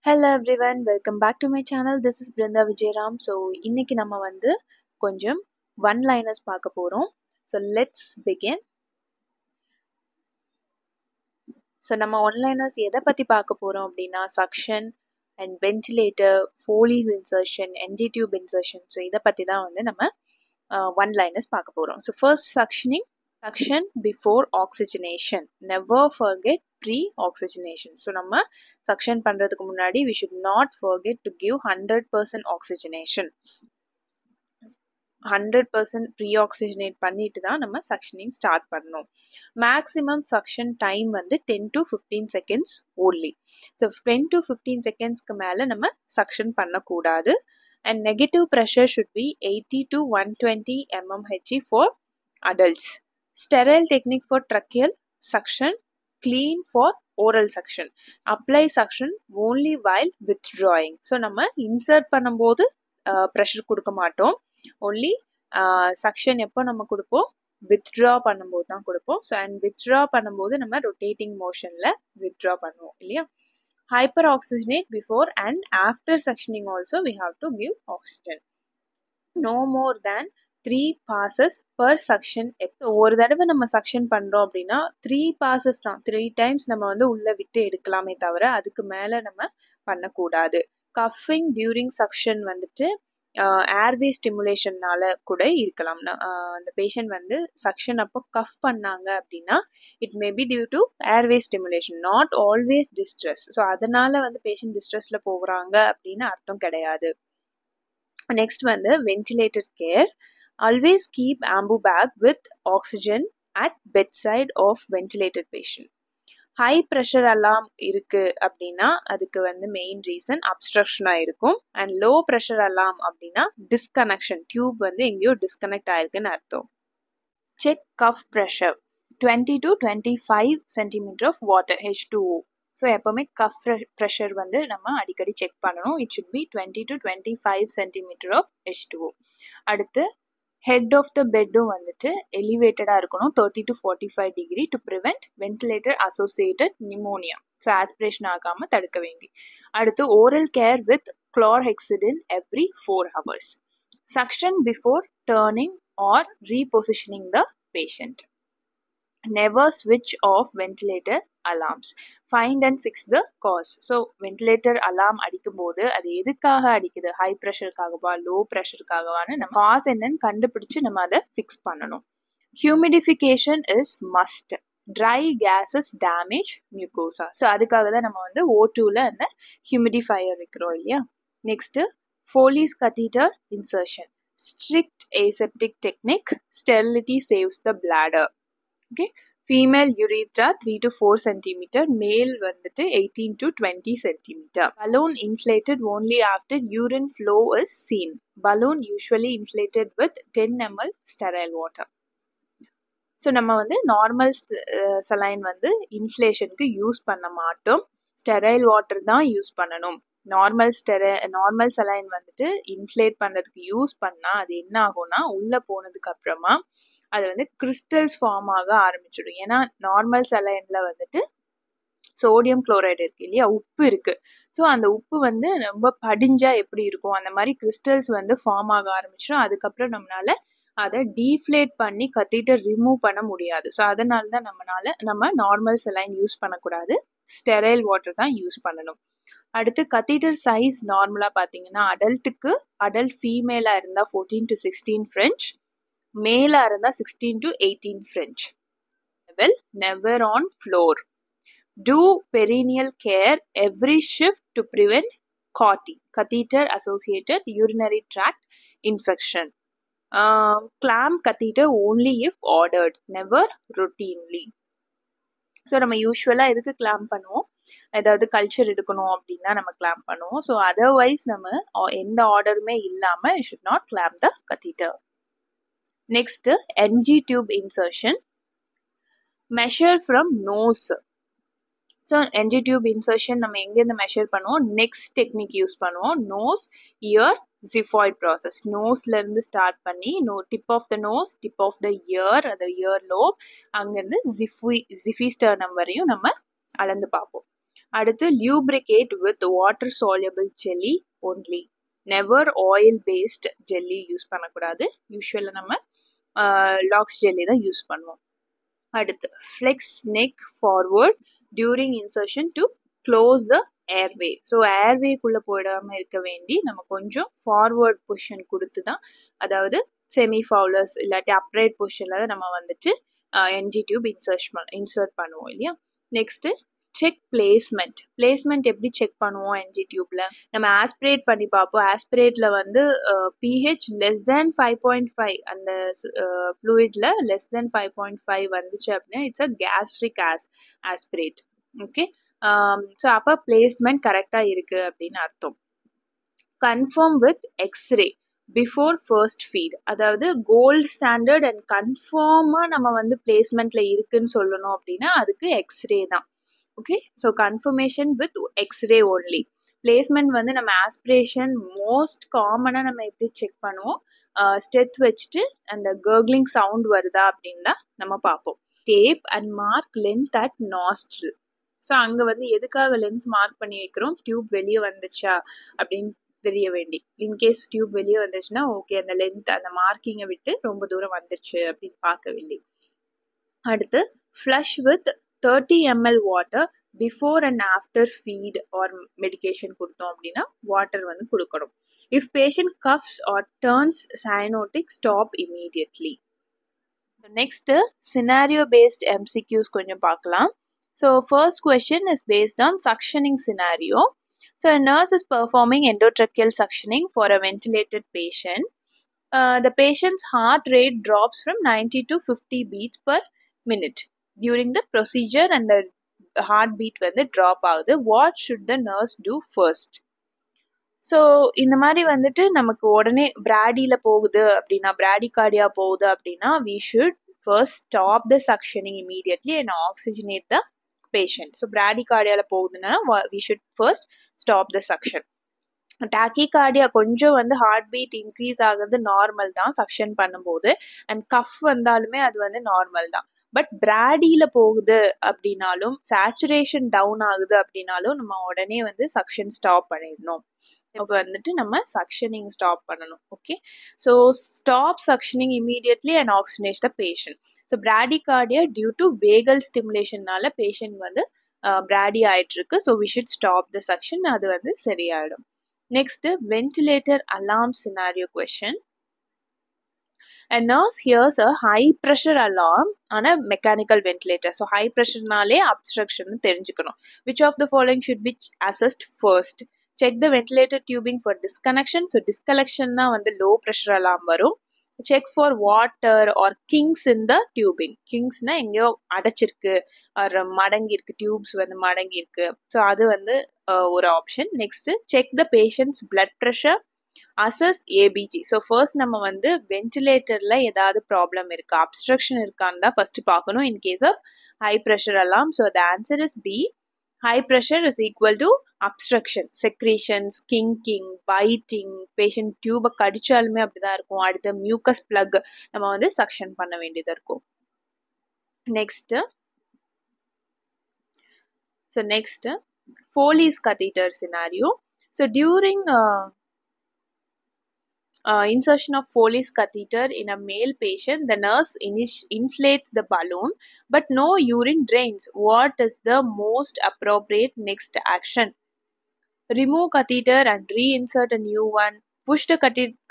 Hello everyone, welcome back to my channel. This is Brinda Vijayaram. So இன்னைக்கு நம்ம வந்து கொஞ்சம் one liners பார்க்க போறோம். So let's begin. So நம்ம one liners எதை பத்தி பார்க்க போறோம் அப்படின்னா suction and ventilator, Foley's insertion, NG tube insertion. So இதை பத்தி தான் வந்து நம்ம one liners பார்க்க போறோம். So first suction before oxygenation. Never forget pre-oxygenation. So நம்ம suction பண்றதுக்கு முன்னாடி we should not forget to give 100% oxygenation. 100% pre-oxygenate பண்ணிட்டு தான் நம்ம suctioning start பண்ணணும். Maximum suction time வந்து 10 to 15 seconds only. So 10 to 15 secondsக்கு மேல நம்ம suction பண்ணக்கூடாது. And negative pressure should be 80 to 120 mmHg for adults. Sterile technique for tracheal suction, clean for oral suction. Apply suction only while withdrawing. So நம்ம insert பண்ணும்போது pressure கொடுக்க மாட்டோம். Only suction எப்போ நம்ம கொடுப்போம், withdraw பண்ணும்போது தான் கொடுப்போம். So and withdraw பண்ணும்போது நம்ம rotating motionல withdraw பண்ணுவோம் இல்லையா. Hyperoxygenate before and after suctioning also we have to give oxygen. No more than 3 passes per suction. ஒரு தடவை நம்ம சக்ஷன் பண்றோம் அப்படின்னா 3 passes தான், 3 times நம்ம வந்து உள்ள விட்டு எடுக்கலாமே தவிர அதுக்கு மேல நம்ம பண்ணக்கூடாது. கஃபிங் டியூரிங் சக்ஷன் வந்துட்டு ஏர்வே ஸ்டிமுலேஷன்னால கூட இருக்கலாம். அந்த பேஷண்ட் வந்து சக்ஷன் அப்போ கஃப் பண்ணாங்க அப்படின்னா it may be due to airway stimulation, not always distress. So அதனால வந்து பேஷண்ட் டிஸ்ட்ரெஸ்ல போகிறாங்க அப்படின்னு அர்த்தம் கிடையாது. நெக்ஸ்ட் வந்து ventilator care. Always keep ambu bag with oxygen at bedside of ventilated patient. High pressure alarm இருக்கு அப்படின்னா அதுக்கு வந்து மெயின் ரீசன் அப்ஸ்ட்ரக்ஷனாக இருக்கும். அண்ட் லோ ப்ரெஷர் அலாம் அப்படின்னா டிஸ்கனெக்ஷன், டியூப் வந்து எங்கேயோ டிஸ்கனெக்ட் ஆயிருக்குன்னு அர்த்தம். Check cuff pressure 20 to 25 centimeter of water H2O. So எப்போவுமே கஃப் ப்ரெஷர் வந்து நம்ம அடிக்கடி செக் பண்ணணும். It should be 20 to 25 centimeter of H2O. அடுத்து ஹெட் ஆஃப் த பெட்டும் வந்துட்டு எலிவேட்டடாக இருக்கணும் 30 to 45 degree to prevent ventilator associated pneumonia. So aspiration ஆகாமல் தடுக்க வேண்டி. அடுத்து oral care with chlorhexidine every 4 hours. Suction before turning or repositioning the patient. Never switch off ventilator alarms. Find and fix the cause. So ventilator alarm அடிக்கும் போது அது எதுக்காக அடிக்குது, high ப்ரெஷருக்காகவா low ப்ரெஷருக்காகவான்னு நம்ம காஸ் என்னன்னு கண்டுபிடிச்சு நம்ம அதை ஃபிக்ஸ் பண்ணணும். Humidification is must. Dry gases damage mucosa. So அதுக்காக தான் நம்ம வந்து O2ல அந்த ஹியூமிடிஃபையர் வைக்கிறோம் இல்லையா. Next Foley's catheter insertion. Strict aseptic technique. Sterility saves the bladder. Okay. Female urethra 3 to 4 centimeter, male வந்துட்டு 18 to 20 centimeter. Balloon inflated only after urine flow is seen. Balloon usually inflated with 10 ml sterile water. So நம்ம வந்து normal saline வந்து இன்ஃப்ளேஷனுக்கு use பண்ண மாட்டோம், sterile water தான் use பண்ணணும். Normal saline வந்துட்டு inflate பண்ணுறதுக்கு யூஸ் பண்ணால் அது என்ன ஆகும்னா உள்ள போனதுக்கு அப்புறமா அது வந்து கிறிஸ்டல்ஸ் ஃபார்ம் ஆக ஆரம்பிச்சிடும். ஏன்னா நார்மல் சலைன்ல வந்துட்டு சோடியம் குளோரைடு இருக்கு இல்லையா, உப்பு இருக்கு. ஸோ அந்த உப்பு வந்து ரொம்ப படிஞ்சா எப்படி இருக்கும் அந்த மாதிரி கிறிஸ்டல்ஸ் வந்து ஃபார்ம் ஆக ஆரம்பிச்சிடும். அதுக்கப்புறம் நம்மளால அதை டீஃப்ளேட் பண்ணி கத்தீட்டர் ரிமூவ் பண்ண முடியாது. ஸோ அதனால தான் நம்ம நார்மல் சலைன் யூஸ் பண்ணக்கூடாது, ஸ்டெரைல் வாட்டர் தான் யூஸ் பண்ணணும். அடுத்து கத்தீட்டர் சைஸ் நார்மலாக பார்த்தீங்கன்னா அடல்ட் ஃபீமேலாக இருந்தால் 14 to 16 French, மேலா இருந்தா 16 to 18 French. Never on floor. Do perineal care every shift to prevent CAUTI, catheter associated urinary tract infection. Clamp catheter only if ordered, never routinely. So நம்ம யூஸ்வலாக எதுக்கு clamp பண்ணுவோம், ஏதாவது culture எடுக்கணும் அப்படின்னா நம்ம கிளாம்ப் பண்ணுவோம். ஸோ அதர்வைஸ் நம்ம எந்த ஆர்டருமே இல்லாமல் you should not clamp the catheter. Next, NG tube insertion. Measure from nose. So NG tube insertion நம்ம எங்கேருந்து மெஷர் பண்ணுவோம், நெக்ஸ்ட் டெக்னிக் யூஸ் பண்ணுவோம். Nose ear xiphoid process. நோஸ்ல இருந்து ஸ்டார்ட் பண்ணி tip of the nose, tip of the ear, அது ear lobe, அங்கேருந்து xiphisternum வரையும் நம்ம அளந்து பார்ப்போம். அடுத்து lubricate with water soluble jelly only. never oil based jelly use பண்ணக்கூடாது. யூஸ்வலா நம்ம லாக்ஸ் ஜெல்லி தான் யூஸ் பண்ணுவோம். அடுத்து flex neck forward during insertion to close the airway. So ஏர்வேக்குள்ளே போயிடாம இருக்க வேண்டி நம்ம கொஞ்சம் ஃபார்வர்ட் பொசிஷன் கொடுத்து தான், அதாவது செமி ஃபவுலர்ஸ் இல்லாட்டி அப்ரைட் பொசிஷனில் தான் நம்ம வந்துட்டு என்ஜி டியூப் இன்சர்ட் பண்ணுவோம் இல்லையா. நெக்ஸ்ட்டு செக் பிளேஸ்மெண்ட் எப்படி செக் பண்ணுவோம் என்ஜி டியூப்ல, நம்ம ஆஸ்பிரேட் பண்ணி பார்ப்போம். ஆஸ்பிரேட்ல வந்து பிஹெச் லெஸ் தேன் 5.5 அந்த ஃப்ளூயிட்ல லெஸ் தேன் 5.5 வந்துச்சு அப்படின்னா it's a gastric aspirate. Okay, so அப்போ பிளேஸ்மெண்ட் கரெக்டாக இருக்கு அப்படின்னு அர்த்தம். Confirm with X-ray before first feed, அதாவது கோல்டு ஸ்டாண்டர்ட் அண்ட் கன்ஃபார்மாக நம்ம வந்து பிளேஸ்மெண்ட்ல இருக்குன்னு சொல்லணும் அப்படின்னா அதுக்கு எக்ஸ்ரே தான். Okay, so confirmation with X-ray only. Placement வந்து நம்ம ஆஸ்பிரேஷன் மோஸ்ட் காமனாக நம்ம எப்படி செக் பண்ணுவோம், ஸ்டெத் வச்சுட்டு அந்த கர்க்லிங் சவுண்ட் வருதா அப்படின்னு தான் நம்ம பார்ப்போம். Tape and mark length at nostril. So அங்கே வந்து எதுக்காக லென்த் மார்க் பண்ணி வைக்கிறோம், டியூப் வெளியே வந்துச்சா அப்படின்னு தெரிய வேண்டி. இன்கேஸ் டியூப் வெளியே வந்துச்சுன்னா ஓகே, அந்த லென்த் அந்த மார்க்கிங்கை விட்டு ரொம்ப தூரம் வந்துருச்சு அப்படின்னு பார்க்க வேண்டி. அடுத்து flush with 30 ml water before and after feed or medication கொடுத்தோம் அப்படின்னா வாட்டர் வந்து கொடுக்கணும். If patient coughs or turns cyanotic stop immediately. Next scenario based MCQs கொஞ்சம் பார்க்கலாம். So first question is based on suctioning scenario. So a nurse is performing endotracheal suctioning for a ventilated patient. The patient's heart rate drops from 90 to 50 beats per minute during the procedure and the heartbeat வந்து drop ஆகுது. What should the nurse do first? So இந்த மாதிரி வந்துட்டு நமக்கு உடனே பிராடியில் போகுது அப்படின்னா, bradycardia போகுது அப்படின்னா we should first stop the suctioning immediately and oxygenate the patient. So பிராடிகார்டியால போகுதுன்னா we should first stop the suction. Tachycardia கொஞ்சம் வந்து ஹார்ட் பீட் இன்க்ரீஸ் ஆகுறது நார்மல் தான் சக்ஷன் பண்ணும்போது, அண்ட் கஃப் வந்தாலுமே அது வந்து நார்மல் தான். பட் பிராடியில் போகுது அப்படின்னாலும் சேச்சுரேஷன் டவுன் ஆகுது அப்படின்னாலும் நம்ம உடனே வந்து சக்ஷன் ஸ்டாப் பண்ணிடணும். இப்போ வந்துட்டு நம்ம சக்ஷனிங் ஸ்டாப் பண்ணணும். Okay, so stop suctioning immediately and oxygenate the patient. So bradycardia due to vagal ஸ்டிமுலேஷன்னால பேஷண்ட் வந்து பிராடி ஆயிட்டு இருக்கு. So we should stop the suction, அது வந்து சரியாயிடும். Next ventilator alarm scenario question. A nurse hears a high pressure alarm on a mechanical ventilator. So high pressure நாலே obstruction தெரிஞ்சுக்கணும். Which of the following should be assessed first? Check the ventilator tubing for disconnection. So disconnection na வந்து low pressure alarm வரும். Check for water or kinks in the tubing. Kinks na எங்கயோ அடைச்சிருக்கு or மடங்கி இருக்கு, tubes வந்து மடங்கி இருக்கு. So அது வந்து ஒரு option. Next check the patient's blood pressure. Assess ABG. So first நம்ம வந்து வென்டிலேட்டரில் ஏதாவது ப்ராப்ளம் இருக்கா, அப்ஸ்ட்ரக்ஷன் இருக்கான்னு தான் ஃபர்ஸ்ட் பார்க்கணும் in case of high pressure alarm. So the answer is B. High pressure is equal to obstruction, secretions, kinking, biting, patient டியூபை கடிச்சாலுமே அப்படிதான் இருக்கும். அடுத்த மியூக்கஸ் பிளக் நம்ம வந்து சக்ஷன் பண்ண வேண்டியதாக இருக்கும். Next Foley's catheter scenario. So during insertion of Foley's catheter in a male patient, the nurse inflates the balloon but no urine drains. What is the most appropriate next action? Remove catheter and reinsert a new one. Push the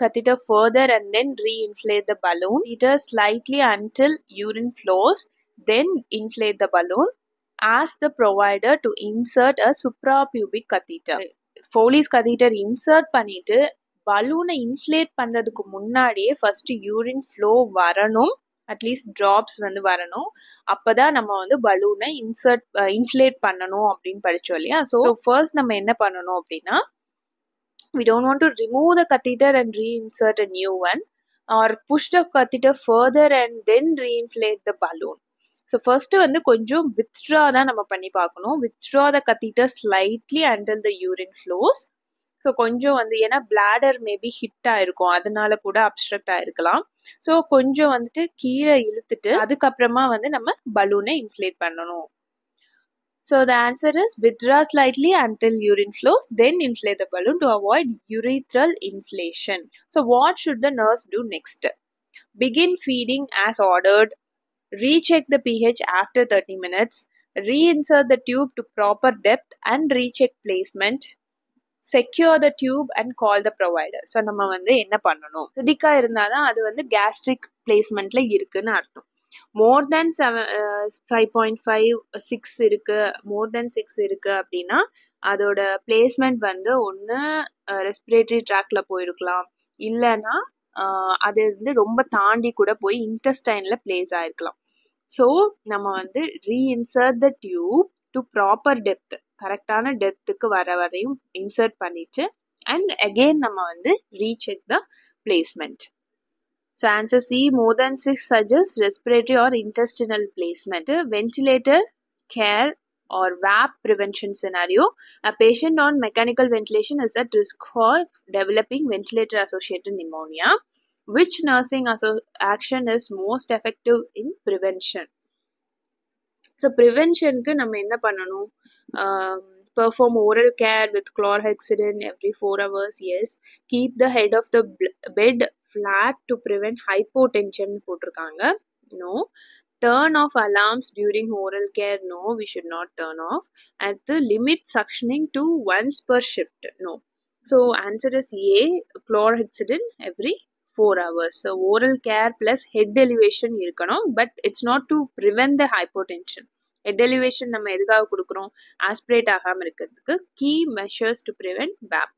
catheter further and then reinflate the balloon. Catheter slightly until urine flows, then inflate the balloon. Ask the provider to insert a suprapubic catheter. Foley's catheter insert பண்ணிட்டு பலூனை inflate பண்ணுறதுக்கு முன்னாடியே first urine flow வரணும், at least drops வந்து வரணும். அப்போதான் நம்ம வந்து பலூனை இன்ஃப்ளேட் பண்ணணும் அப்படின்னு படித்தோம் இல்லையா. ஸோ ஃபர்ஸ்ட் நம்ம என்ன பண்ணணும் அப்படின்னா, we don't want to remove the catheter and reinsert a new one or push the catheter further and then reinflate the balloon. So first வந்து கொஞ்சம் வித்ட்ரா தான் நம்ம பண்ணி பார்க்கணும். Withdraw the catheter slightly until the urine flows. So கொஞ்சம் வந்து ஏன்னா bladder maybe hit ஆயிருக்கும், அதனால கூட அப்ஸ்ட்ரக்ட் ஆயிருக்கலாம். ஸோ கொஞ்சம் வந்துட்டு கீழே இழுத்துட்டு அதுக்கப்புறமா வந்து நம்ம பலூனை இன்ஃப்ளேட் பண்ணணும். So the answer is withdraw slightly until urine flows, then inflate the balloon to avoid urethral inflation. So what should the nurse do next? Begin feeding as ordered, recheck the pH after 30 minutes, reinsert the tube to proper depth and recheck placement, secure the tube and call the provider. So நம்ம வந்து என்ன பண்ணணும், சிடிக்காக இருந்தால் தான் அது வந்து gastric பிளேஸ்மெண்ட்ல இருக்குன்னு அர்த்தம். மோர் தேன் 5.5 6 இருக்கு, மோர் தேன் 6 இருக்கு அப்படின்னா அதோட பிளேஸ்மெண்ட் வந்து ஒன்று ரெஸ்பிரேட்டரி ட்ராக்ல போயிருக்கலாம், இல்லைன்னா அது வந்து ரொம்ப தாண்டி கூட போய் இன்டெஸ்டைன்ல பிளேஸ் ஆயிருக்கலாம். ஸோ நம்ம வந்து reinsert the tube to proper depth, கரெக்டான டெப்த்துக்கு வர வரையும் இன்சர்ட் பண்ணிட்டு அண்ட் அகெயின் நம்ம வந்து recheck the placement. So answer C, more than 6 suggests respiratory or intestinal placement. Ventilator care or VAP prevention scenario. A patient on mechanical ventilation is at risk for developing ventilator associated pneumonia. Which nursing action is most effective in prevention? So prevention க்கு நம்ம என்ன பண்ணணும்? Perform oral care with chlorhexidine every 4 hours. Yes. Keep the head of the bed flat to prevent hypotension போட்டிருக்காங்க. No. Turn off alarms during oral care. No, we should not turn off. At the limit suctioning to once per shift. No. So answer is A, chlorhexidine every 4 hours. So oral care plus head elevation இருக்கணும், but it's not to prevent the hypotension. Head elevation நம்ம எதுக்காக கொடுக்குறோம், aspirate ஆகாம இருக்கிறதுக்கு. Key measures to prevent VAP.